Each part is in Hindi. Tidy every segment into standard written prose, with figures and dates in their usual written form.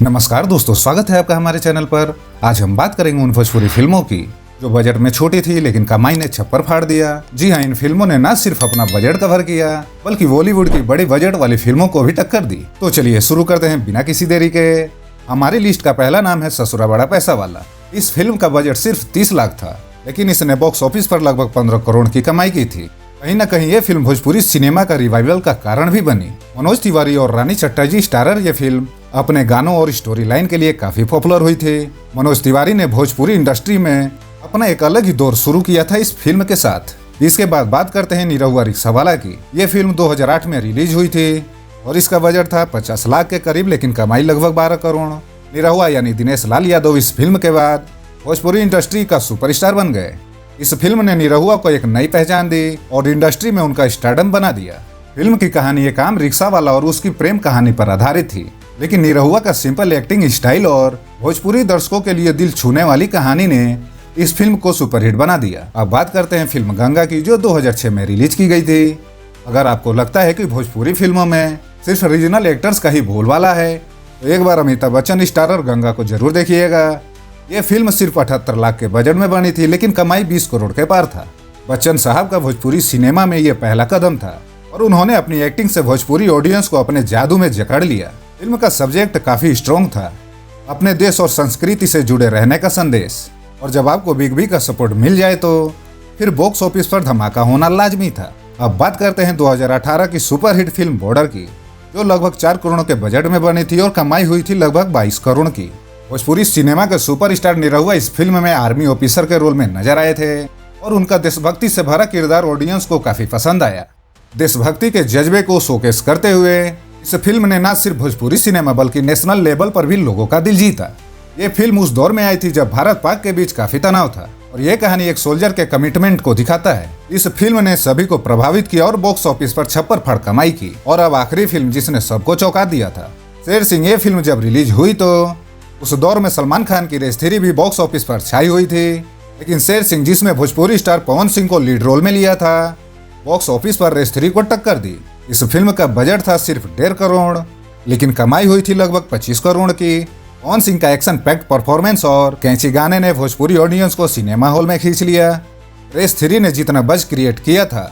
नमस्कार दोस्तों, स्वागत है आपका हमारे चैनल पर। आज हम बात करेंगे उन भोजपुरी फिल्मों की जो बजट में छोटी थी लेकिन कमाई ने छप्पर फाड़ दिया। जी हाँ, इन फिल्मों ने न सिर्फ अपना बजट कवर किया बल्कि बॉलीवुड की बड़ी बजट वाली फिल्मों को भी टक्कर दी। तो चलिए शुरू करते हैं बिना किसी देरी के। हमारी लिस्ट का पहला नाम है ससुरा बड़ा पैसा वाला। इस फिल्म का बजट सिर्फ 30 लाख था लेकिन इसने बॉक्स ऑफिस पर लगभग 15 करोड़ की कमाई की थी। कहीं न कहीं ये फिल्म भोजपुरी सिनेमा का रिवाइवल का कारण भी बनी। मनोज तिवारी और रानी चट्टाजी स्टारर ये फिल्म अपने गानों और स्टोरी लाइन के लिए काफी पॉपुलर हुई थी। मनोज तिवारी ने भोजपुरी इंडस्ट्री में अपना एक अलग ही दौर शुरू किया था इस फिल्म के साथ। इसके बाद बात करते हैं निरहुआ रिक्शावाला की। ये फिल्म 2008 में रिलीज हुई थी और इसका बजट था 50 लाख के करीब लेकिन कमाई लगभग 12 करोड़। निरहुआ यानी दिनेश लाल यादव इस फिल्म के बाद भोजपुरी इंडस्ट्री का सुपरस्टार बन गए। इस फिल्म ने निरहुआ को एक नई पहचान दी और इंडस्ट्री में उनका स्टारडम बना दिया। फिल्म की कहानी एक आम रिक्शा वाला और उसकी प्रेम कहानी पर आधारित थी लेकिन निरहुआ का सिंपल एक्टिंग स्टाइल और भोजपुरी दर्शकों के लिए दिल छूने वाली कहानी ने इस फिल्म को सुपरहिट बना दिया। अब बात करते हैं फिल्म गंगा की जो 2006 में रिलीज की गई थी। अगर आपको लगता है कि भोजपुरी फिल्मों में सिर्फ रीजनल एक्टर्स का ही बोलबाला है तो एक बार अमिताभ बच्चन स्टारर गंगा को जरूर देखिएगा। ये फिल्म सिर्फ 78 लाख के बजट में बनी थी लेकिन कमाई 20 करोड़ के पार था। बच्चन साहब का भोजपुरी सिनेमा में ये पहला कदम था और उन्होंने अपनी एक्टिंग से भोजपुरी ऑडियंस को अपने जादू में जकड़ लिया। फिल्म का सब्जेक्ट काफी स्ट्रॉन्ग था, अपने देश और संस्कृति से जुड़े रहने का संदेश। और जब आपको बिग बी का सपोर्ट मिल जाए तो फिर बॉक्स ऑफिस पर धमाका होना लाजमी था। अब बात करते हैं 2018 की सुपरहिट फिल्म बॉर्डर की जो लगभग 4 करोड़ के बजट में बनी थी और कमाई हुई थी लगभग 22 करोड़ की। भोजपुरी सिनेमा के सुपरस्टार निरहुआ इस फिल्म में आर्मी ऑफिसर के रोल में नजर आए थे और उनका देशभक्ति से भरा किरदार ऑडियंस को काफी पसंद आया। देशभक्ति के जज्बे को शोकेस करते हुए इस फिल्म ने न सिर्फ भोजपुरी सिनेमा बल्कि नेशनल लेवल पर भी लोगों का दिल जीता। ये फिल्म उस दौर में आई थी जब भारत पाक के बीच काफी तनाव था और ये कहानी एक सोल्जर के कमिटमेंट को दिखाता है। इस फिल्म ने सभी को प्रभावित किया और बॉक्स ऑफिस पर छप्पर फाड़ कमाई की। और अब आखिरी फिल्म जिसने सबको चौंका दिया था, शेर सिंह। ये फिल्म जब रिलीज हुई तो उस दौर में सलमान खान की रेस थ्री भी बॉक्स ऑफिस पर छाई हुई थी लेकिन शेर सिंह जिसमें भोजपुरी स्टार पवन सिंह को लीड रोल में लिया था, बॉक्स ऑफिस पर रेस थ्री को टक्कर दी। इस फिल्म का बजट था सिर्फ 1.5 करोड़ लेकिन कमाई हुई थी लगभग 25 करोड़ की। पवन सिंह का एक्शन पैक्ड परफॉर्मेंस और कैंची गाने ने भोजपुरी ऑडियंस को सिनेमा हॉल में खींच लिया। रेस थ्री ने जितना बज क्रिएट किया था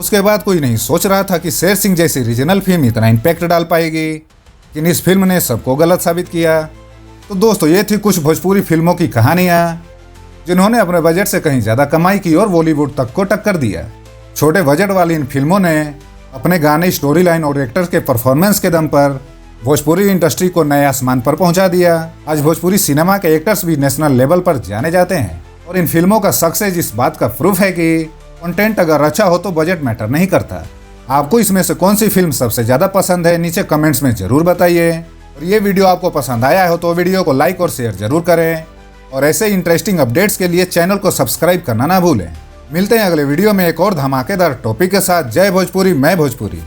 उसके बाद कोई नहीं सोच रहा था कि शेर सिंह जैसी रीजनल फिल्म इतना इम्पैक्ट डाल पाएगी, लेकिन इस फिल्म ने सबको गलत साबित किया। तो दोस्तों, ये थी कुछ भोजपुरी फिल्मों की कहानियाँ जिन्होंने अपने बजट से कहीं ज़्यादा कमाई की और बॉलीवुड तक को टक्कर दिया। छोटे बजट वाली इन फिल्मों ने अपने गाने, स्टोरी लाइन और एक्टर्स के परफॉर्मेंस के दम पर भोजपुरी इंडस्ट्री को नए आसमान पर पहुंचा दिया। आज भोजपुरी सिनेमा के एक्टर्स भी नेशनल लेवल पर जाने जाते हैं और इन फिल्मों का सक्सेस इस बात का प्रूफ है कि कंटेंट अगर अच्छा हो तो बजट मैटर नहीं करता। आपको इसमें से कौन सी फिल्म सबसे ज़्यादा पसंद है नीचे कमेंट्स में जरूर बताइए। और ये वीडियो आपको पसंद आया हो तो वीडियो को लाइक और शेयर जरूर करें और ऐसे इंटरेस्टिंग अपडेट्स के लिए चैनल को सब्सक्राइब करना ना भूलें। मिलते हैं अगले वीडियो में एक और धमाकेदार टॉपिक के साथ। जय भोजपुरी, मैं भोजपुरी।